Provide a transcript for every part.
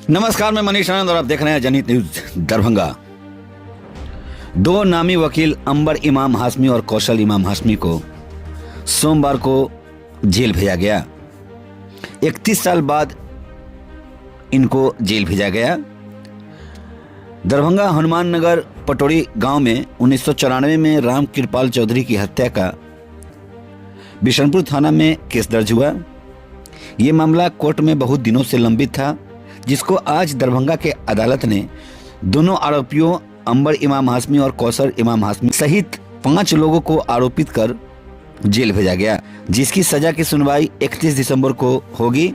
नमस्कार, मैं मनीष आनंद और आप देख रहे हैं जनहित न्यूज दरभंगा। दो नामी वकील अंबर इमाम हाशमी और कौशल इमाम हाशमी को सोमवार को जेल भेजा गया। 31 साल बाद इनको जेल भेजा गया। दरभंगा हनुमान नगर पटोरी गांव में 1994 में राम कृपाल चौधरी की हत्या का बिशनपुर थाना में केस दर्ज हुआ। ये मामला कोर्ट में बहुत दिनों से लंबित था, जिसको आज दरभंगा के अदालत ने दोनों आरोपियों अंबर इमाम हाशमी और कौशल इमाम हाशमी सहित 5 लोगों को आरोपित कर जेल भेजा गया, जिसकी सजा की सुनवाई 31 दिसंबर को होगी।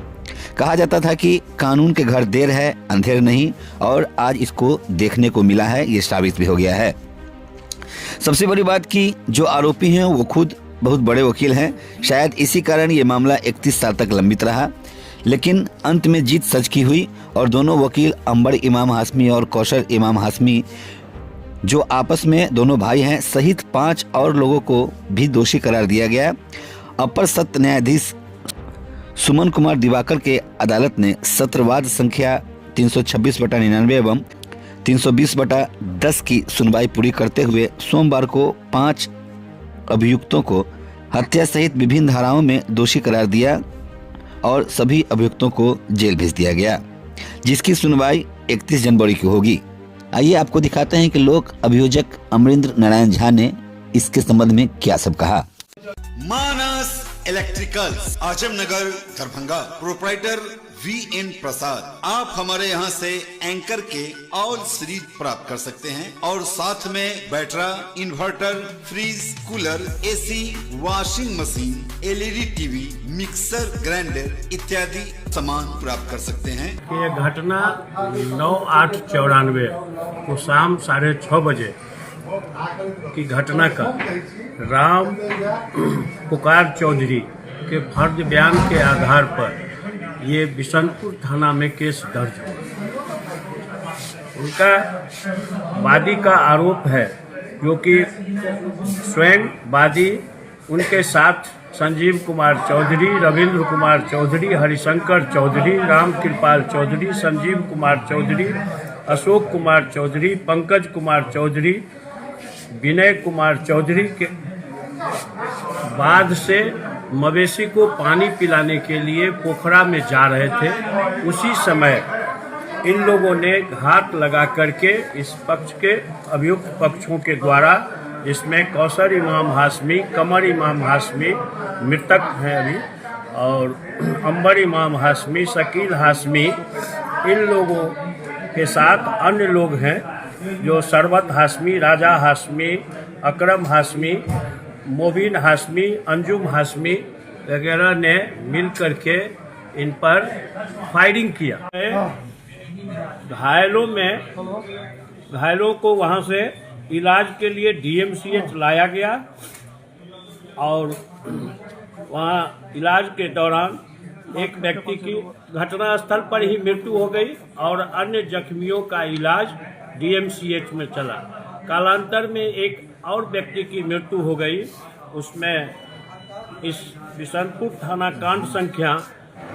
कहा जाता था कि कानून के घर देर है अंधेर नहीं, और आज इसको देखने को मिला है, ये साबित भी हो गया है। सबसे बड़ी बात कि जो आरोपी हैं वो खुद बहुत बड़े वकील हैं। शायद इसी कारण ये मामला 31 साल तक लंबित रहा, लेकिन अंत में जीत सच की हुई और दोनों वकील अंबर इमाम हाशमी और कौशल इमाम हाशमी, जो आपस में दोनों भाई हैं, सहित 5 और लोगों को भी दोषी करार दिया गया। अपर सत्र न्यायाधीश सुमन कुमार दिवाकर के अदालत ने सत्रवाद संख्या 326/99 एवं 320/10 की सुनवाई पूरी करते हुए सोमवार को 5 अभियुक्तों को हत्या सहित विभिन्न धाराओं में दोषी करार दिया और सभी अभियुक्तों को जेल भेज दिया गया, जिसकी सुनवाई 31 जनवरी की होगी। आइए आपको दिखाते हैं कि लोक अभियोजक अमरिंद्र नारायण झा ने इसके संबंध में क्या सब कहा। Manas electricals, Azamnagar, Darbhanga. Proprietor VN Prasad. आप हमारे यहाँ से एंकर के ऑल सीरीज प्राप्त कर सकते हैं और साथ में battery, inverter, fridge, cooler, AC, washing machine, LED TV, mixer, grinder इत्यादि सामान प्राप्त कर सकते हैं। ये घटना 9/8/94 को शाम 6:30 बजे की घटना का राम पुकार चौधरी के फर्ज बयान के आधार पर ये बिशनपुर थाना में केस दर्ज हुआ। उनका वादी का आरोप है, जो कि स्वयं वादी, उनके साथ संजीव कुमार चौधरी, रविंद्र कुमार चौधरी, हरिशंकर चौधरी, राम कृपाल चौधरी, संजीव कुमार चौधरी, अशोक कुमार चौधरी, पंकज कुमार चौधरी, विनय कुमार चौधरी के बाद से मवेशी को पानी पिलाने के लिए पोखरा में जा रहे थे। उसी समय इन लोगों ने घात लगा करके इस पक्ष के अभियुक्त पक्षों के द्वारा, जिसमें कौशल इमाम हाशमी, कमर इमाम हाशमी मृतक हैं अभी, और अंबर इमाम हाशमी, शकील हाशमी, इन लोगों के साथ अन्य लोग हैं जो सरबत हाशमी, राजा हाशमी, अकरम हाशमी, मोबिन हाशमी, अंजुम हाशमी वगैरह ने मिल करके इन पर फायरिंग किया। घायलों को वहां से इलाज के लिए DMCH लाया गया और वहां इलाज के दौरान एक व्यक्ति की घटनास्थल पर ही मृत्यु हो गई और अन्य जख्मियों का इलाज DMCH में चला। कालांतर में एक और व्यक्ति की मृत्यु हो गई। उसमें इस बिशनपुर थाना कांड संख्या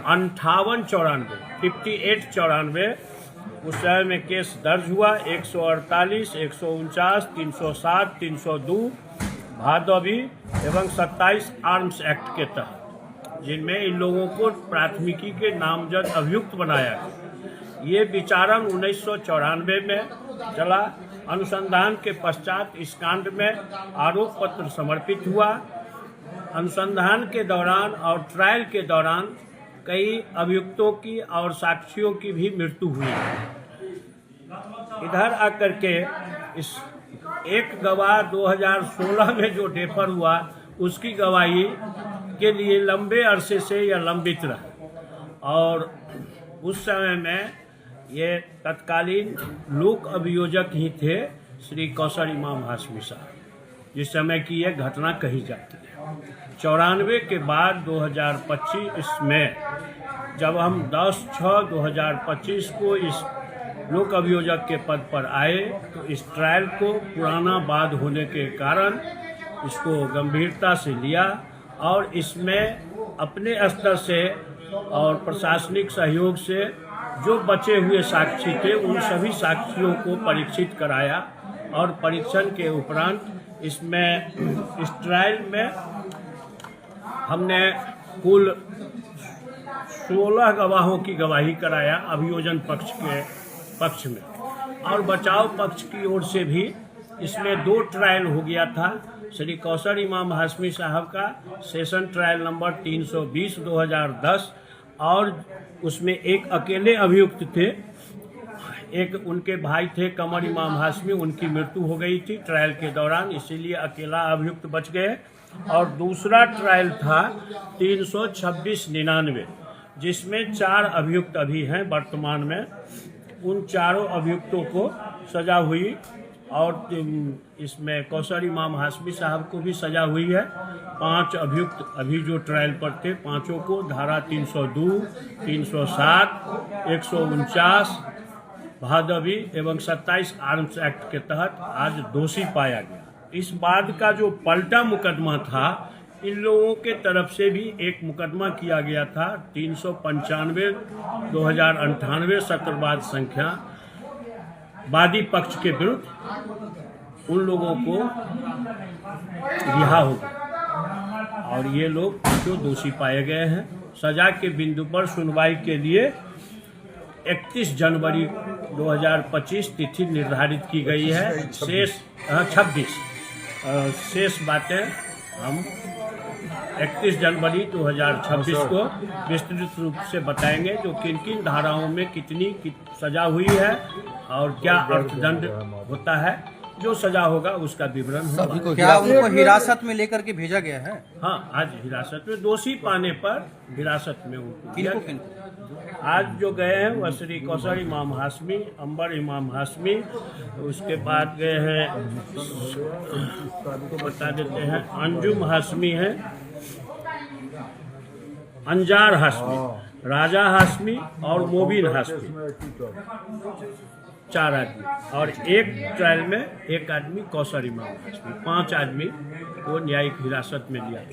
5894 उस समय में केस दर्ज हुआ। 148, 149, 307, 302 भादवी एवं 27 आर्म्स एक्ट के तहत, जिनमें इन लोगों को प्राथमिकी के नामजद अभियुक्त बनाया गया। ये विचारण 1994 में चला। अनुसंधान के पश्चात इस कांड में आरोप पत्र समर्पित हुआ। अनुसंधान के दौरान और ट्रायल के दौरान कई अभियुक्तों की और साक्षियों की भी मृत्यु हुई। इधर आकर के इस एक गवाह 2016 में जो डेफर हुआ, उसकी गवाही के लिए लंबे अरसे से यह लंबित रहा और उस समय में ये तत्कालीन लोक अभियोजक ही थे श्री कौशल इमाम हाशमी साहब, जिस समय की यह घटना कही जाती है। 94 के बाद 2025 में जब हम 10/6/2025 को इस लोक अभियोजक के पद पर आए, तो इस ट्रायल को पुराना बाद होने के कारण इसको गंभीरता से लिया और इसमें अपने स्तर से और प्रशासनिक सहयोग से जो बचे हुए साक्षी थे उन सभी साक्षियों को परीक्षित कराया और परीक्षण के उपरांत इस ट्रायल में हमने कुल 16 गवाहों की गवाही कराया अभियोजन पक्ष में, और बचाव पक्ष की ओर से भी इसमें 2 ट्रायल हो गया था। श्री कौसर इमाम हाशमी साहब का सेशन ट्रायल नंबर 320/2010, और उसमें एक अकेले अभियुक्त थे, एक उनके भाई थे कमर इमाम हाशमी, उनकी मृत्यु हो गई थी ट्रायल के दौरान, इसीलिए अकेला अभियुक्त बच गए। और दूसरा ट्रायल था 326/99, जिसमें 4 अभियुक्त अभी हैं वर्तमान में। उन चारों अभियुक्तों को सजा हुई, और इसमें कौसर इमाम हाशमी साहब को भी सजा हुई है। 5 अभियुक्त अभी जो ट्रायल पर थे, पांचों को धारा 302, 307, 149 भादवी एवं 27 आर्म्स एक्ट के तहत आज दोषी पाया गया। इस बाद का जो पलटा मुकदमा था, इन लोगों के तरफ से भी एक मुकदमा किया गया था 395/2098 सत्रवाद संख्या वादी पक्ष के विरुद्ध। उन लोगों को रिहा हो गया और ये लोग जो दोषी पाए गए हैं। सजा के बिंदु पर सुनवाई के लिए 31 जनवरी 2025 तिथि निर्धारित की गई है। 26 बातें हम 31 जनवरी 2026 को विस्तृत रूप से बताएंगे, जो किन किन धाराओं में कितनी सजा हुई है और क्या अर्थदंड होता है। जो सजा होगा उसका विवरण होगा। क्या उनको हिरासत में लेकर के भेजा गया है? हाँ, आज हिरासत में दोषी पाने पर हिरासत में उनको किया गया। आज जो गए हैं वह श्री कौसर इमाम हाशमी, अंबर इमाम हाशमी, उसके बाद गए हैं, तो बता देते हैं, अंजुम हाशमी है, अंजार हाशमी, राजा हाशमी और मोबिन हाशमी, 4 आदमी। और एक ट्रायल में एक आदमी कौसर इमाम हाशमी, 5 आदमी को न्यायिक हिरासत में लिया।